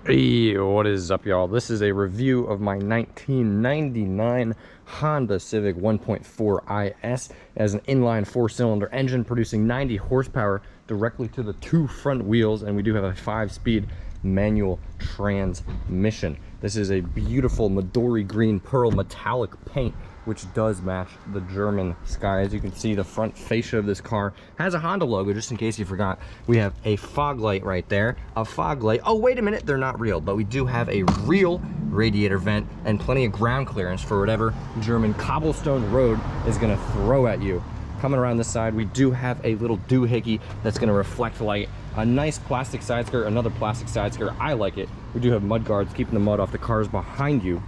Hey, what is up, y'all? This is a review of my 1999 Honda Civic 1.4 IS. It has an inline 4-cylinder engine producing 90 horsepower directly to the two front wheels, and we do have a 5-speed manual transmission. This is a beautiful Midori green pearl metallic paint, which does match the German sky. As you can see, the front fascia of this car has a Honda logo, just in case you forgot. We have a fog light right there, a fog light. Oh, wait a minute, they're not real, but we do have a real radiator vent and plenty of ground clearance for whatever German cobblestone road is gonna throw at you. Coming around this side, we do have a little doohickey that's gonna reflect light, a nice plastic side skirt, another plastic side skirt. I like it. We do have mud guards keeping the mud off the cars behind you.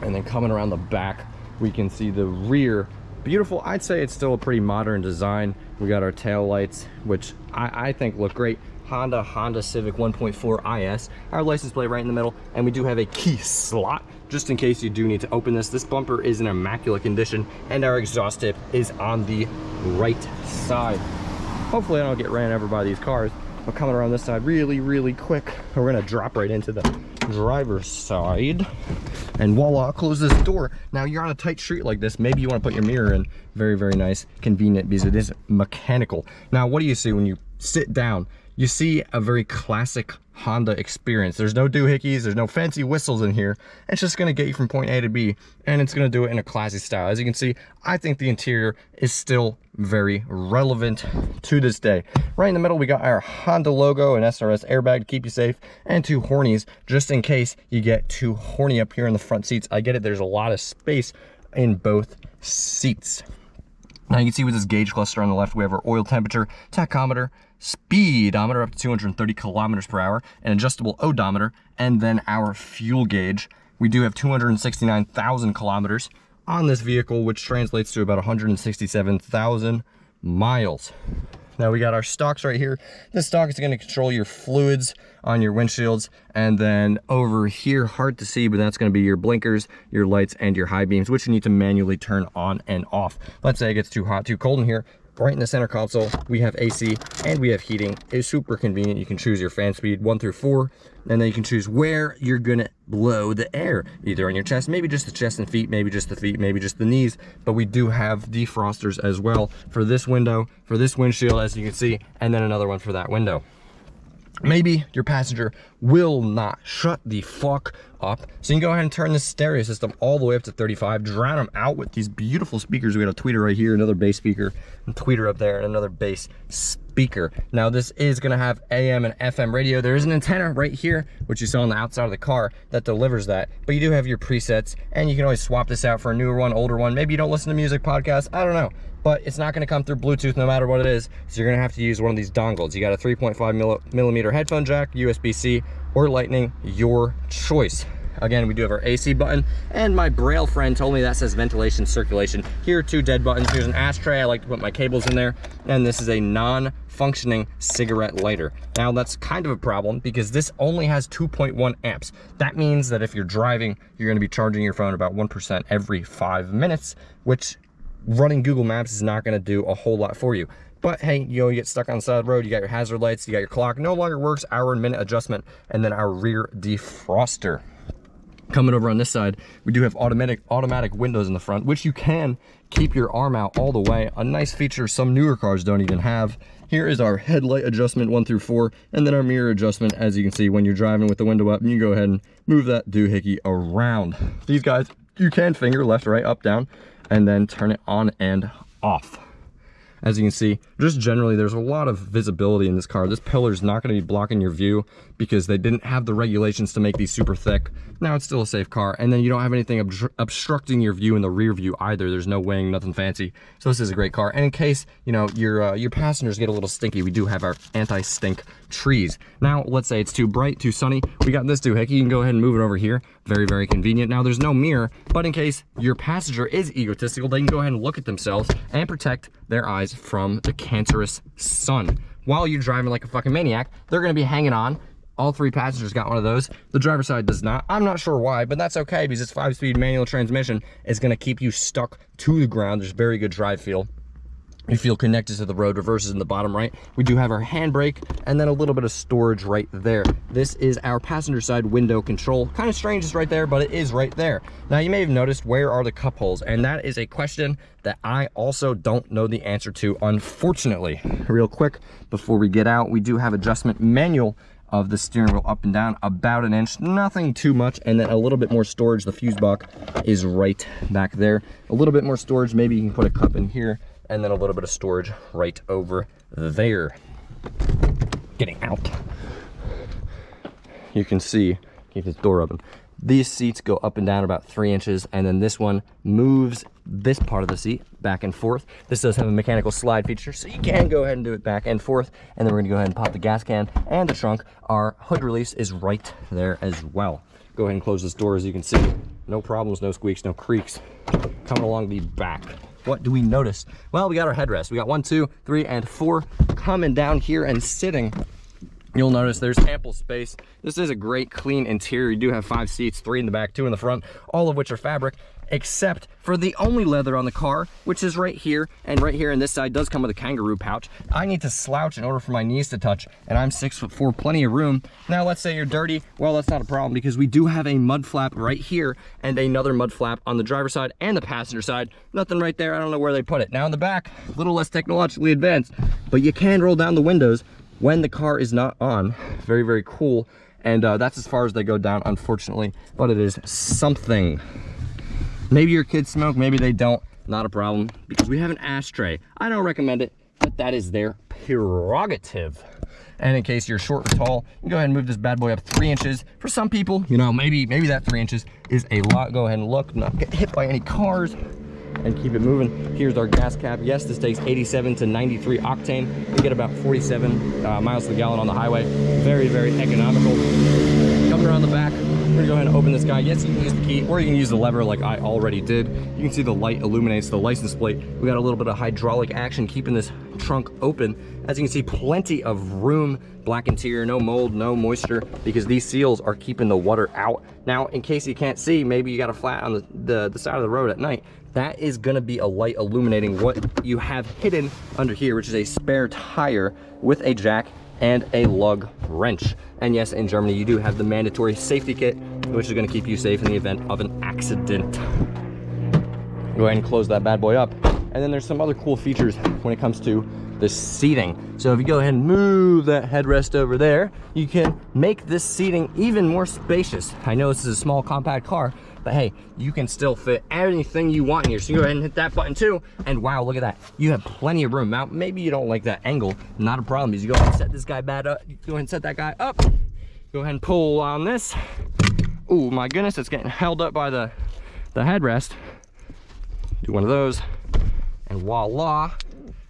And then coming around the back, we can see the rear. Beautiful. I'd say it's still a pretty modern design. We got our tail lights, which I think look great. Honda Civic 1.4 IS. Our license plate right in the middle, and we do have a key slot just in case you do need to open this. This bumper is in immaculate condition, and our exhaust tip is on the right side. Hopefully I don't get ran over by these cars. But coming around this side really quick, we're gonna drop right into the driver's side, and voila, close this door. Now you're on a tight street like this, maybe you want to put your mirror in. Very nice, convenient, because it is mechanical. Now what do you see when you sit down? You see a very classic Honda experience. There's no doohickeys, there's no fancy whistles in here. It's just gonna get you from point A to B, and it's gonna do it in a classy style. As you can see, I think the interior is still very relevant to this day. Right in the middle, we got our Honda logo and SRS airbag to keep you safe, and two hornies, just in case you get too horny up here in the front seats. I get it, there's a lot of space in both seats. Now you can see with this gauge cluster on the left, we have our oil temperature, tachometer, speedometer up to 230 kilometers per hour, an adjustable odometer, and then our fuel gauge. We do have 269,000 kilometers on this vehicle, which translates to about 167,000 miles. Now we got our stalks right here. This stalk is going to control your fluids on your windshields, and then over here, hard to see, but that's going to be your blinkers, your lights, and your high beams, which you need to manually turn on and off. Let's say it gets too hot, too cold in here. Right in the center console, we have AC and we have heating. It's super convenient. You can choose your fan speed 1 through 4, and then you can choose where you're gonna blow the air, either on your chest, maybe just the chest and feet, maybe just the feet, maybe just the knees. But we do have defrosters as well for this window, for this windshield, as you can see, and then another one for that window. Maybe your passenger will not shut the fuck up, so you can go ahead and turn this stereo system all the way up to 35, drown them out with these beautiful speakers. We got a tweeter right here, another bass speaker, and tweeter up there, and another bass speaker. Now this is going to have AM and FM radio. There is an antenna right here, which you saw on the outside of the car, that delivers that, but you do have your presets, and you can always swap this out for a newer one, older one. Maybe you don't listen to music podcasts, I don't know, but it's not going to come through Bluetooth no matter what it is, so you're going to have to use one of these dongles. You got a 3.5 millimeter headphone jack, USB-C, or Lightning, your choice. Again, we do have our AC button, and my Braille friend told me that says ventilation circulation. Here are 2 dead buttons. Here's an ashtray. I like to put my cables in there, and this is a non-functioning cigarette lighter. Now that's kind of a problem because this only has 2.1 amps. That means that if you're driving, you're going to be charging your phone about 1% every 5 minutes, which running Google Maps is not going to do a whole lot for you. But hey, you get stuck on the side of the road, you got your hazard lights, you got your clock, no longer works, hour and minute adjustment, and then our rear defroster. Coming over on this side, we do have automatic windows in the front, which you can keep your arm out all the way. A nice feature some newer cars don't even have. Here is our headlight adjustment 1 through 4, and then our mirror adjustment. As you can see, when you're driving with the window up, you can go ahead and move that doohickey around. These guys, you can finger left, right, up, down, and then turn it on and off. As you can see, just generally, there's a lot of visibility in this car. This pillar is not going to be blocking your view because they didn't have the regulations to make these super thick. Now it's still a safe car, and then you don't have anything obstructing your view in the rear view either. There's no wing, nothing fancy. So this is a great car. And in case, you know, your passengers get a little stinky, we do have our anti-stink trees. Now, let's say it's too bright, too sunny. We got this doohickey. You can go ahead and move it over here. Very convenient. Now, there's no mirror, but in case your passenger is egotistical, they can go ahead and look at themselves and protect their eyes from the cancerous sun. While you're driving like a fucking maniac, they're going to be hanging on. All 3 passengers got one of those. The driver's side does not. I'm not sure why, but that's okay because this 5-speed manual transmission is going to keep you stuck to the ground. There's very good drive feel. You feel connected to the road. Reverse is in the bottom right. We do have our handbrake and then a little bit of storage right there. This is our passenger side window control. Kind of strange it's right there, but it is right there. Now you may have noticed, where are the cup holes? And that is a question that I also don't know the answer to, unfortunately. Real quick before we get out, we do have adjustment manual of the steering wheel up and down, about an inch, nothing too much, and then a little bit more storage. The fuse box is right back there. A little bit more storage, maybe you can put a cup in here, and then a little bit of storage right over there. Getting out, you can see, keep this door open. These seats go up and down about 3 inches, and then this one moves this part of the seat back and forth. This does have a mechanical slide feature, so you can go ahead and do it back and forth. And then we're gonna go ahead and pop the gas can and the trunk. Our hood release is right there as well. Go ahead and close this door. As you can see, no problems, no squeaks, no creaks. Coming along the back, what do we notice? Well, we got our headrest. We got 1, 2, 3, and 4 coming down here and sitting. You'll notice there's ample space. This is a great clean interior. You do have 5 seats, 3 in the back, 2 in the front, all of which are fabric, except for the only leather on the car, which is right here. And right here on this side does come with a kangaroo pouch. I need to slouch in order for my knees to touch, and I'm 6'4", plenty of room. Now let's say you're dirty. Well, that's not a problem, because we do have a mud flap right here and another mud flap on the driver's side and the passenger side. Nothing right there. I don't know where they put it. Now in the back, a little less technologically advanced, but you can roll down the windows when the car is not on. Very, very cool. And that's as far as they go down, unfortunately, but it is something. Maybe your kids smoke, maybe they don't, not a problem, because we have an ashtray. I don't recommend it, but that is their prerogative. And in case you're short or tall, you can go ahead and move this bad boy up 3 inches. For some people, you know, maybe that 3 inches is a lot. Go ahead and look, not get hit by any cars, and keep it moving. Here's our gas cap. Yes, this takes 87 to 93 octane. We get about 47 miles per gallon on the highway. Very, very economical. Coming around the back, we're gonna go ahead and open this guy. Yes, you can use the key, or you can use the lever like I already did. You can see the light illuminates the license plate. We got a little bit of hydraulic action keeping this trunk open. As you can see, plenty of room. Black interior, no mold, no moisture, because these seals are keeping the water out. Now, in case you can't see, maybe you got a flat on the side of the road at night. That is gonna be a light illuminating what you have hidden under here, which is a spare tire with a jack and a lug wrench. And yes, in Germany, you do have the mandatory safety kit, which is gonna keep you safe in the event of an accident. Go ahead and close that bad boy up. And then there's some other cool features when it comes to the seating. So if you go ahead and move that headrest over there, you can make this seating even more spacious. I know this is a small, compact car, but hey, you can still fit anything you want in here. So you go ahead and hit that button too, and wow, look at that. You have plenty of room. Now, maybe you don't like that angle, not a problem. Is you go ahead and set this guy back up, you go ahead and set that guy up, go ahead and pull on this. Oh my goodness, it's getting held up by the headrest. Do one of those, and voila.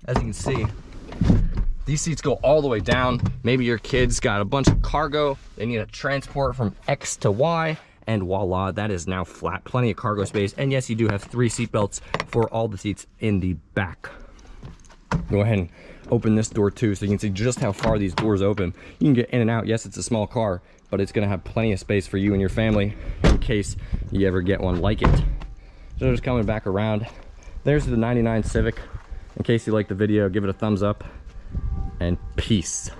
As you can see, these seats go all the way down. Maybe your kids got a bunch of cargo, they need to transport from X to Y, and voila, that is now flat. Plenty of cargo space. And yes, you do have 3 seat belts for all the seats in the back. Go ahead and open this door too, so you can see just how far these doors open. You can get in and out. Yes, it's a small car, but it's gonna have plenty of space for you and your family in case you ever get one like it. So just coming back around, there's the '99 Civic. In case you liked the video, give it a thumbs up, and peace.